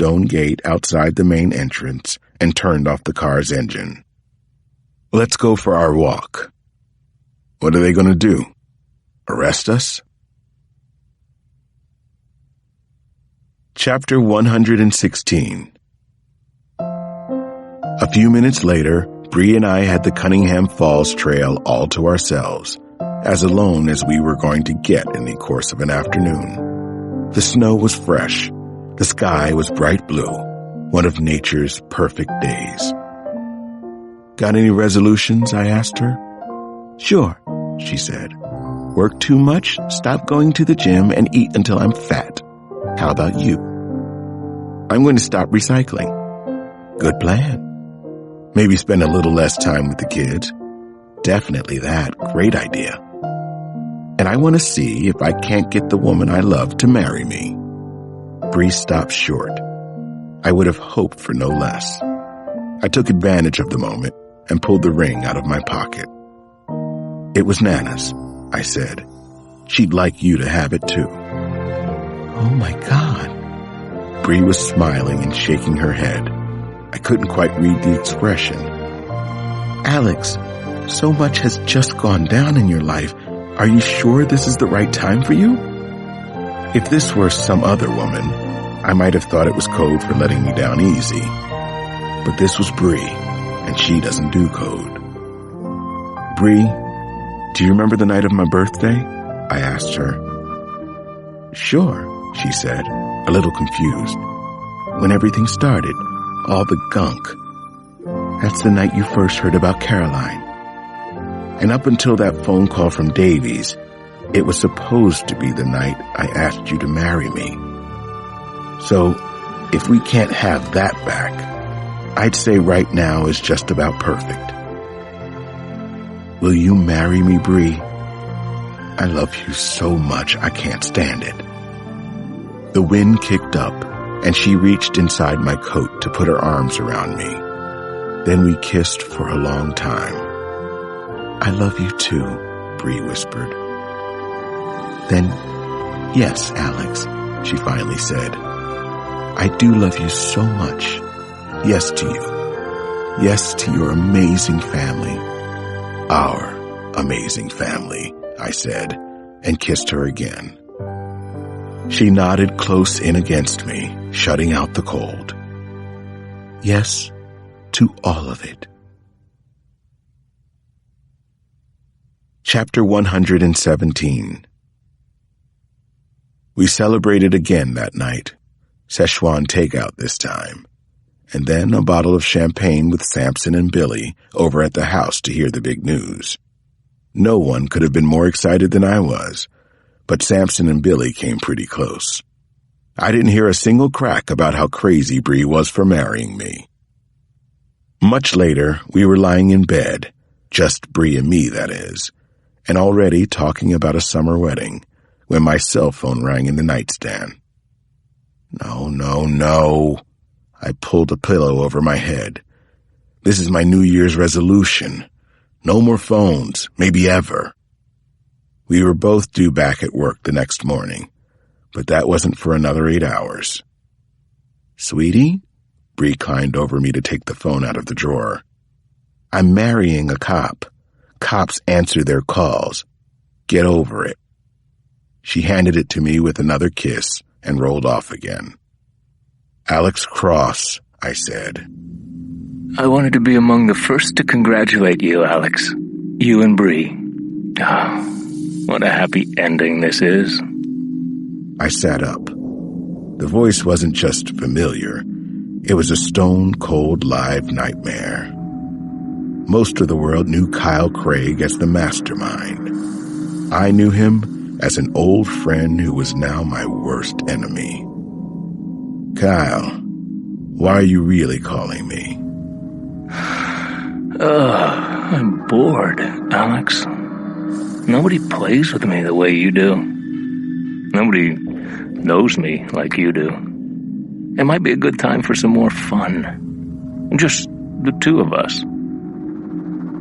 stone gate outside the main entrance and turned off the car's engine. Let's go for our walk. What are they going to do? Arrest us? Chapter 116. A few minutes later, Bree and I had the Cunningham Falls Trail all to ourselves, as alone as we were going to get in the course of an afternoon. The snow was fresh. The sky was bright blue, one of nature's perfect days. Got any resolutions? I asked her. Sure, she said. Work too much, stop going to the gym, and eat until I'm fat. How about you? I'm going to stop recycling. Good plan. Maybe spend a little less time with the kids. Definitely that. Great idea. And I want to see if I can't get the woman I love to marry me. Bree stopped short. I would have hoped for no less. I took advantage of the moment and pulled the ring out of my pocket. It was Nana's, I said. She'd like you to have it too. Oh my God. Bree was smiling and shaking her head. I couldn't quite read the expression. Alex, so much has just gone down in your life. Are you sure this is the right time for you? If this were some other woman, I might have thought it was code for letting me down easy. But this was Bree, and she doesn't do code. Bree, do you remember the night of my birthday? I asked her. Sure, she said, a little confused. When everything started, all the gunk. That's the night you first heard about Caroline. And up until that phone call from Davies, it was supposed to be the night I asked you to marry me. So, if we can't have that back, I'd say right now is just about perfect. Will you marry me, Bree? I love you so much I can't stand it. The wind kicked up, and she reached inside my coat to put her arms around me. Then we kissed for a long time. I love you too, Bree whispered. Then, yes, Alex, she finally said. I do love you so much. Yes to you. Yes to your amazing family. Our amazing family, I said, and kissed her again. She nodded close in against me, shutting out the cold. Yes to all of it. Chapter 117. We celebrated again that night, Szechuan takeout this time, and then a bottle of champagne with Samson and Billy over at the house to hear the big news. No one could have been more excited than I was, but Samson and Billy came pretty close. I didn't hear a single crack about how crazy Bree was for marrying me. Much later, we were lying in bed, just Bree and me, that is, and already talking about a summer wedding, when my cell phone rang in the nightstand. No. I pulled a pillow over my head. This is my New Year's resolution. No more phones, maybe ever. We were both due back at work the next morning, but that wasn't for another 8 hours. Sweetie? Bree climbed over me to take the phone out of the drawer. I'm marrying a cop. Cops answer their calls. Get over it. She handed it to me with another kiss and rolled off again. Alex Cross, I said. I wanted to be among the first to congratulate you, Alex. You and Bree. Oh, what a happy ending this is. I sat up. The voice wasn't just familiar. It was a stone-cold live nightmare. Most of the world knew Kyle Craig as the mastermind. I knew him as an old friend who was now my worst enemy. Kyle, why are you really calling me? I'm bored, Alex. Nobody plays with me the way you do. Nobody knows me like you do. It might be a good time for some more fun. Just the two of us.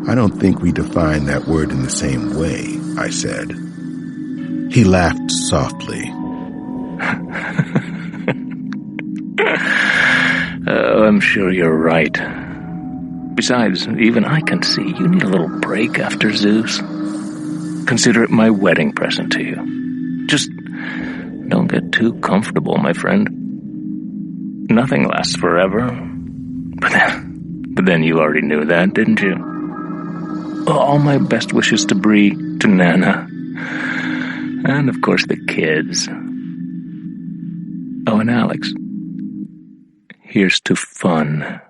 I don't think we define that word in the same way, I said. He laughed softly. I'm sure you're right. Besides, even I can see you need a little break after Zeus. Consider it my wedding present to you. Just don't get too comfortable, my friend. Nothing lasts forever. But then you already knew that, didn't you? All my best wishes to Bree, to Nana, and of course the kids. Oh, and Alex, here's to fun.